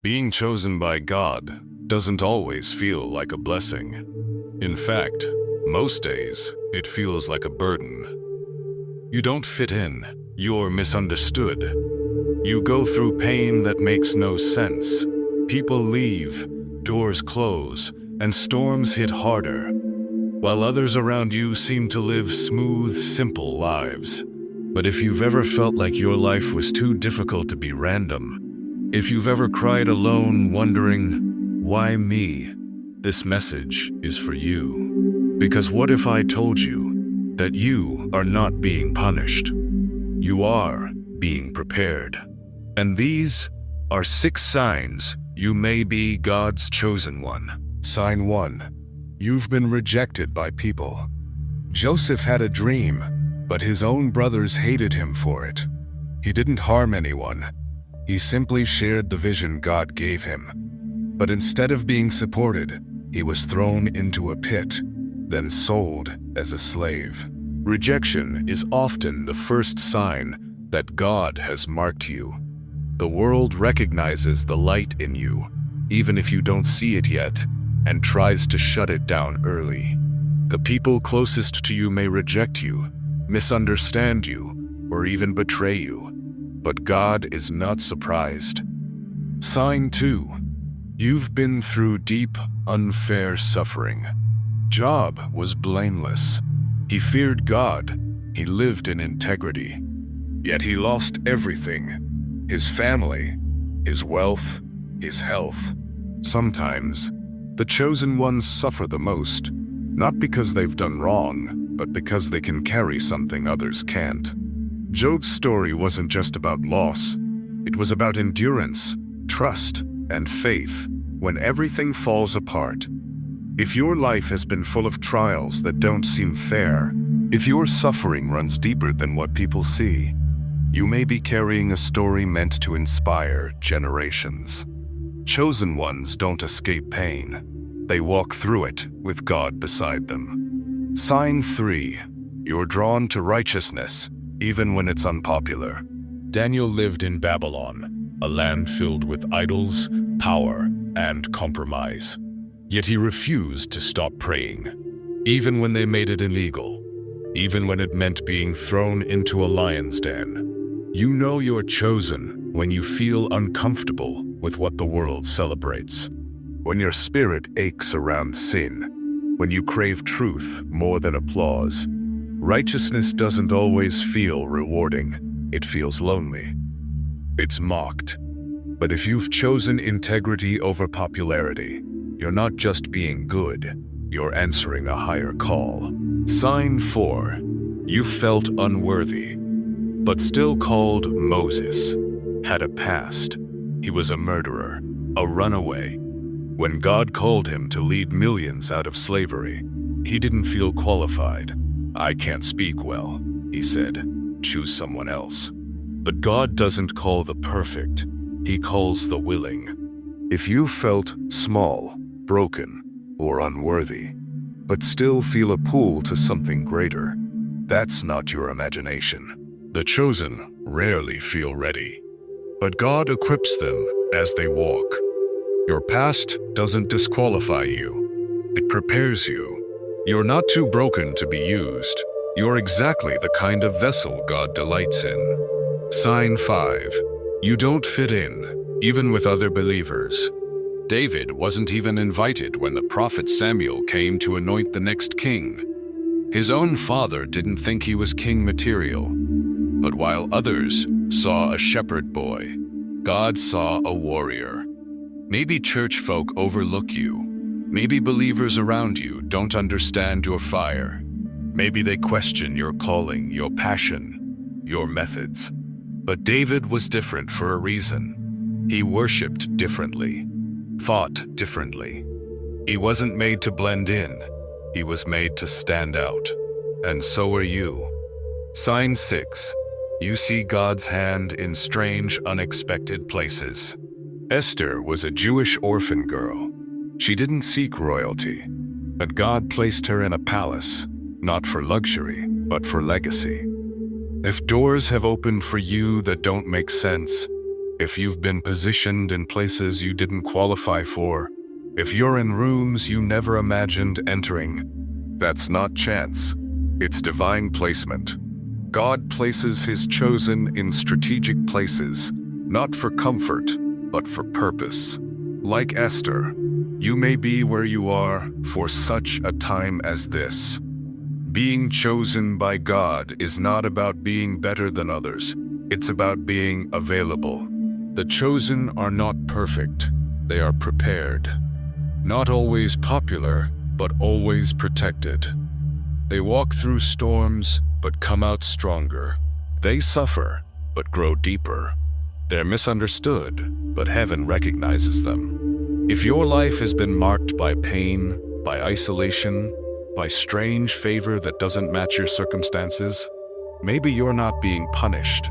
Being chosen by God doesn't always feel like a blessing. In fact, most days it feels like a burden. You don't fit in, you're misunderstood. You go through pain that makes no sense. People leave, doors close, and storms hit harder, while others around you seem to live smooth, simple lives. But if you've ever felt like your life was too difficult to be random, if you've ever cried alone wondering, why me? This message is for you. Because what if I told you that you are not being punished? You are being prepared. And these are 6 signs you may be God's chosen one. Sign 1. You've been rejected by people. Joseph had a dream, but his own brothers hated him for it. He didn't harm anyone. He simply shared the vision God gave him. But instead of being supported, he was thrown into a pit, then sold as a slave. Rejection is often the first sign that God has marked you. The world recognizes the light in you, even if you don't see it yet, and tries to shut it down early. The people closest to you may reject you, misunderstand you, or even betray you. But God is not surprised. Sign 2. You've been through deep, unfair suffering. Job was blameless. He feared God. He lived in integrity. Yet he lost everything: his family, his wealth, his health. Sometimes, the chosen ones suffer the most, not because they've done wrong, but because they can carry something others can't. Job's story wasn't just about loss. It was about endurance, trust, and faith when everything falls apart. If your life has been full of trials that don't seem fair, if your suffering runs deeper than what people see, you may be carrying a story meant to inspire generations. Chosen ones don't escape pain. They walk through it with God beside them. Sign 3. You're drawn to righteousness, even when it's unpopular. Daniel lived in Babylon, a land filled with idols, power, and compromise. Yet he refused to stop praying, even when they made it illegal, even when it meant being thrown into a lion's den. You know you're chosen when you feel uncomfortable with what the world celebrates, when your spirit aches around sin, when you crave truth more than applause. Righteousness doesn't always feel rewarding. It feels lonely. It's mocked. But if you've chosen integrity over popularity, you're not just being good, you're answering a higher call. Sign 4. You felt unworthy, but still called Moses. Had a past. He was a murderer, a runaway. When God called him to lead millions out of slavery, he didn't feel qualified. I can't speak well, he said. Choose someone else. But God doesn't call the perfect. He calls the willing. If you felt small, broken, or unworthy, but still feel a pull to something greater, that's not your imagination. The chosen rarely feel ready, but God equips them as they walk. Your past doesn't disqualify you. It prepares you. You're not too broken to be used. You're exactly the kind of vessel God delights in. Sign 5. You don't fit in, even with other believers. David wasn't even invited when the prophet Samuel came to anoint the next king. His own father didn't think he was king material. But while others saw a shepherd boy, God saw a warrior. Maybe church folk overlook you. Maybe believers around you don't understand your fire. Maybe they question your calling, your passion, your methods. But David was different for a reason. He worshipped differently, fought differently. He wasn't made to blend in. He was made to stand out. And so are you. Sign 6. You see God's hand in strange, unexpected places. Esther was a Jewish orphan girl. She didn't seek royalty, but God placed her in a palace, not for luxury, but for legacy. If doors have opened for you that don't make sense, if you've been positioned in places you didn't qualify for, if you're in rooms you never imagined entering, That's not chance. It's divine placement. God places his chosen in strategic places, not for comfort, but for purpose. Like Esther, you may be where you are for such a time as this. Being chosen by God is not about being better than others. It's about being available. the chosen are not perfect. They are prepared. Not always popular, but always protected. They walk through storms, but come out stronger. They suffer, but grow deeper. They're misunderstood, but heaven recognizes them. If your life has been marked by pain, by isolation, by strange favor that doesn't match your circumstances, maybe you're not being punished.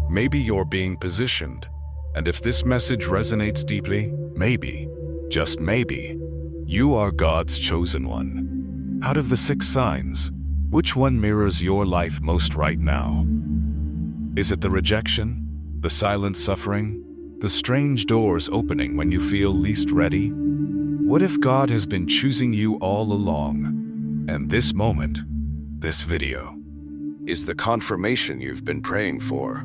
Maybe you're being positioned. And if this message resonates deeply, maybe, just maybe, you are God's chosen one. Out of the 6 signs, which one mirrors your life most right now? Is it the rejection, the silent suffering, the strange doors opening when you feel least ready? What if God has been choosing you all along, and this moment, this video, is the confirmation you've been praying for?